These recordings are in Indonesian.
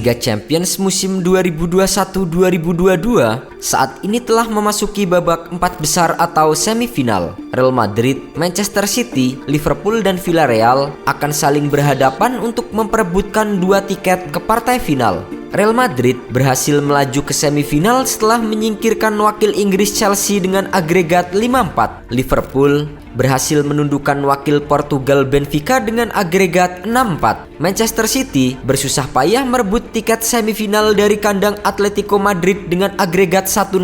Liga Champions musim 2021-2022 saat ini telah memasuki babak 4 besar atau semifinal. Real Madrid, Manchester City, Liverpool dan Villarreal akan saling berhadapan untuk memperebutkan 2 tiket ke partai final. Real Madrid berhasil melaju ke semifinal setelah menyingkirkan wakil Inggris Chelsea dengan agregat 5-4. Liverpool berhasil menundukkan wakil Portugal Benfica dengan agregat 6-4. Manchester City bersusah payah merebut tiket semifinal dari kandang Atletico Madrid dengan agregat 1-0,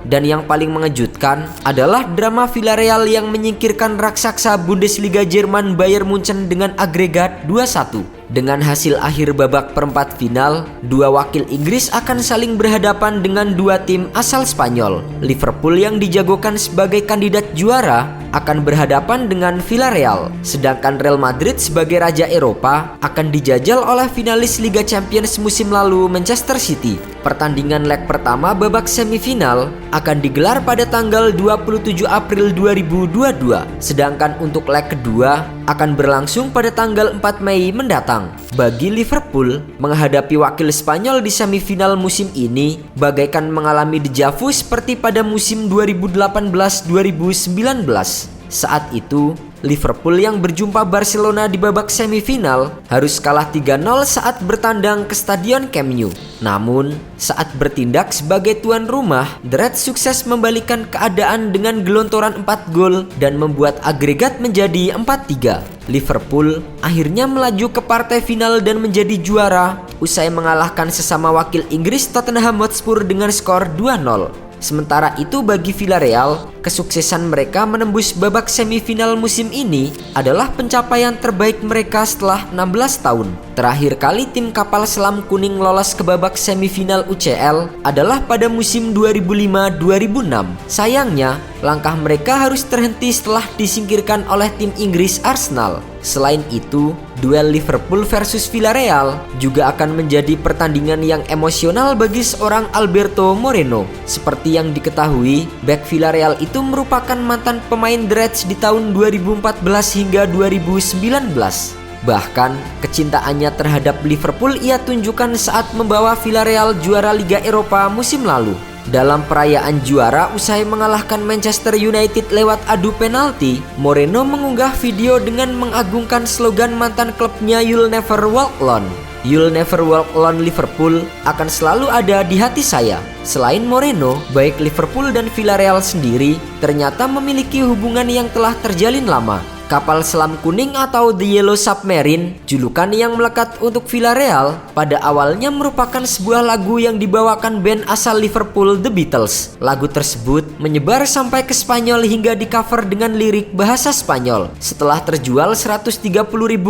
dan yang paling mengejutkan adalah drama Villarreal yang menyingkirkan raksasa Bundesliga Jerman Bayern Munchen dengan agregat 2-1. Dengan hasil akhir babak perempat final, 2 wakil Inggris akan saling berhadapan dengan 2 tim asal Spanyol. Liverpool yang dijagokan sebagai kandidat juara akan berhadapan dengan Villarreal, sedangkan Real Madrid sebagai raja Eropa akan dijajal oleh finalis Liga Champions musim lalu Manchester City. Pertandingan leg pertama babak semifinal akan digelar pada tanggal 27 April 2022, sedangkan untuk leg kedua akan berlangsung pada tanggal 4 Mei mendatang. Bagi Liverpool, menghadapi wakil Spanyol di semifinal musim ini bagaikan mengalami deja vu seperti pada musim 2018-2019. Saat itu, Liverpool yang berjumpa Barcelona di babak semifinal harus kalah 3-0 saat bertandang ke Stadion Camp Nou. Namun, saat bertindak sebagai tuan rumah, The Reds sukses membalikan keadaan dengan gelontoran 4 gol dan membuat agregat menjadi 4-3. Liverpool akhirnya melaju ke partai final dan menjadi juara usai mengalahkan sesama wakil Inggris Tottenham Hotspur dengan skor 2-0. Sementara itu bagi Villarreal, kesuksesan mereka menembus babak semifinal musim ini adalah pencapaian terbaik mereka setelah 16 tahun. Terakhir kali tim kapal selam kuning lolos ke babak semifinal UCL adalah pada musim 2005-2006. Sayangnya, langkah mereka harus terhenti setelah disingkirkan oleh tim Inggris Arsenal. Selain itu, duel Liverpool versus Villarreal juga akan menjadi pertandingan yang emosional bagi seorang Alberto Moreno. Seperti yang diketahui, bek Villarreal itu merupakan mantan pemain The Reds di tahun 2014 hingga 2019. Bahkan, kecintaannya terhadap Liverpool ia tunjukkan saat membawa Villarreal juara Liga Eropa musim lalu. Dalam perayaan juara usai mengalahkan Manchester United lewat adu penalti, Moreno mengunggah video dengan mengagungkan slogan mantan klubnya "You'll never walk alone". "You'll never walk alone Liverpool" akan selalu ada di hati saya. Selain Moreno, baik Liverpool dan Villarreal sendiri ternyata memiliki hubungan yang telah terjalin lama. Kapal selam kuning atau The Yellow Submarine, julukan yang melekat untuk Villarreal, pada awalnya merupakan sebuah lagu yang dibawakan band asal Liverpool, The Beatles. Lagu tersebut menyebar sampai ke Spanyol hingga di-cover dengan lirik bahasa Spanyol. Setelah terjual 130.000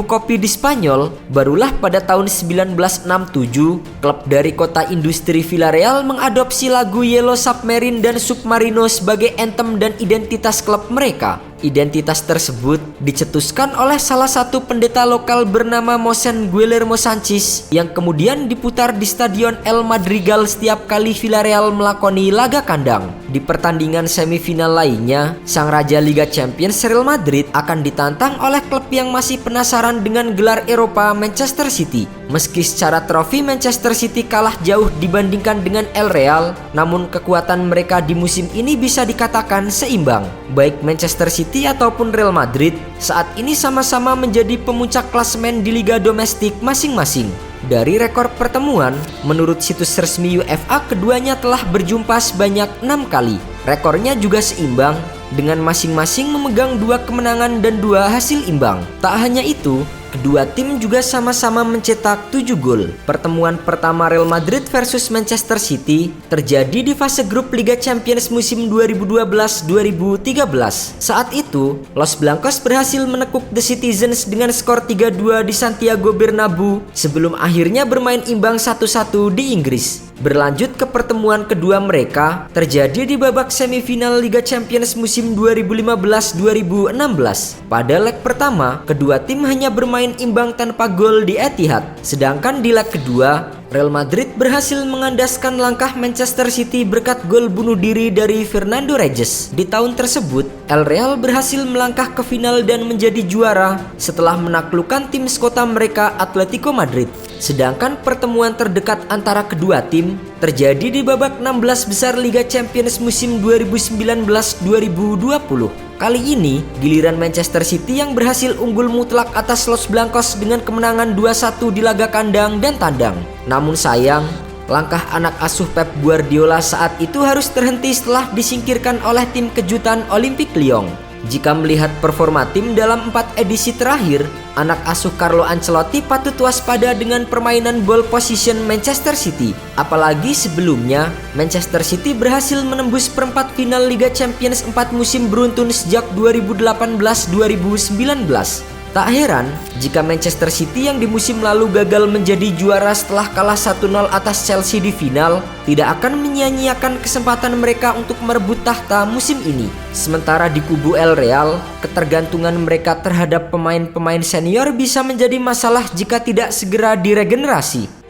kopi di Spanyol, barulah pada tahun 1967, klub dari kota industri Villarreal mengadopsi lagu Yellow Submarine dan Submarino sebagai anthem dan identitas klub mereka. Identitas tersebut dicetuskan oleh salah satu pendeta lokal bernama Mosen Guillermo Sanchez yang kemudian diputar di Stadion El Madrigal setiap kali Villarreal melakoni laga kandang. Di pertandingan semifinal lainnya, sang raja Liga Champions Real Madrid akan ditantang oleh klub yang masih penasaran dengan gelar Eropa, Manchester City. Meski secara trofi Manchester City kalah jauh dibandingkan dengan El Real, namun kekuatan mereka di musim ini bisa dikatakan seimbang. Baik Manchester City ataupun Real Madrid saat ini sama-sama menjadi pemuncak klasemen di liga domestik masing-masing. Dari rekor pertemuan, menurut situs resmi UEFA, keduanya telah berjumpa sebanyak 6 kali. Rekornya juga seimbang dengan masing-masing memegang 2 kemenangan dan 2 hasil imbang. Tak hanya itu, kedua tim juga sama-sama mencetak 7 gol. Pertemuan pertama Real Madrid versus Manchester City terjadi di fase grup Liga Champions musim 2012-2013. Saat itu, Los Blancos berhasil menekuk The Citizens dengan skor 3-2 di Santiago Bernabeu sebelum akhirnya bermain imbang 1-1 di Inggris. Berlanjut ke pertemuan kedua mereka terjadi di babak semifinal Liga Champions musim 2015-2016. Pada leg pertama, kedua tim hanya bermain imbang tanpa gol di Etihad. Sedangkan di leg kedua, Real Madrid berhasil mengandaskan langkah Manchester City berkat gol bunuh diri dari Fernando Regis. Di tahun tersebut, El Real berhasil melangkah ke final dan menjadi juara setelah menaklukkan tim sekota mereka Atletico Madrid. Sedangkan pertemuan terdekat antara kedua tim terjadi di babak 16 besar Liga Champions musim 2019-2020. Kali ini, giliran Manchester City yang berhasil unggul mutlak atas Los Blancos dengan kemenangan 2-1 di laga kandang dan tandang. Namun sayang, langkah anak asuh Pep Guardiola saat itu harus terhenti setelah disingkirkan oleh tim kejutan Olympique Lyon. Jika melihat performa tim dalam 4 edisi terakhir, anak asuh Carlo Ancelotti patut waspada dengan permainan ball position Manchester City. Apalagi sebelumnya, Manchester City berhasil menembus perempat final Liga Champions 4 musim beruntun sejak 2018-2019. Tak heran jika Manchester City yang di musim lalu gagal menjadi juara setelah kalah 1-0 atas Chelsea di final tidak akan menyia-nyiakan kesempatan mereka untuk merebut tahta musim ini. Sementara di kubu El Real, ketergantungan mereka terhadap pemain-pemain senior bisa menjadi masalah jika tidak segera diregenerasi.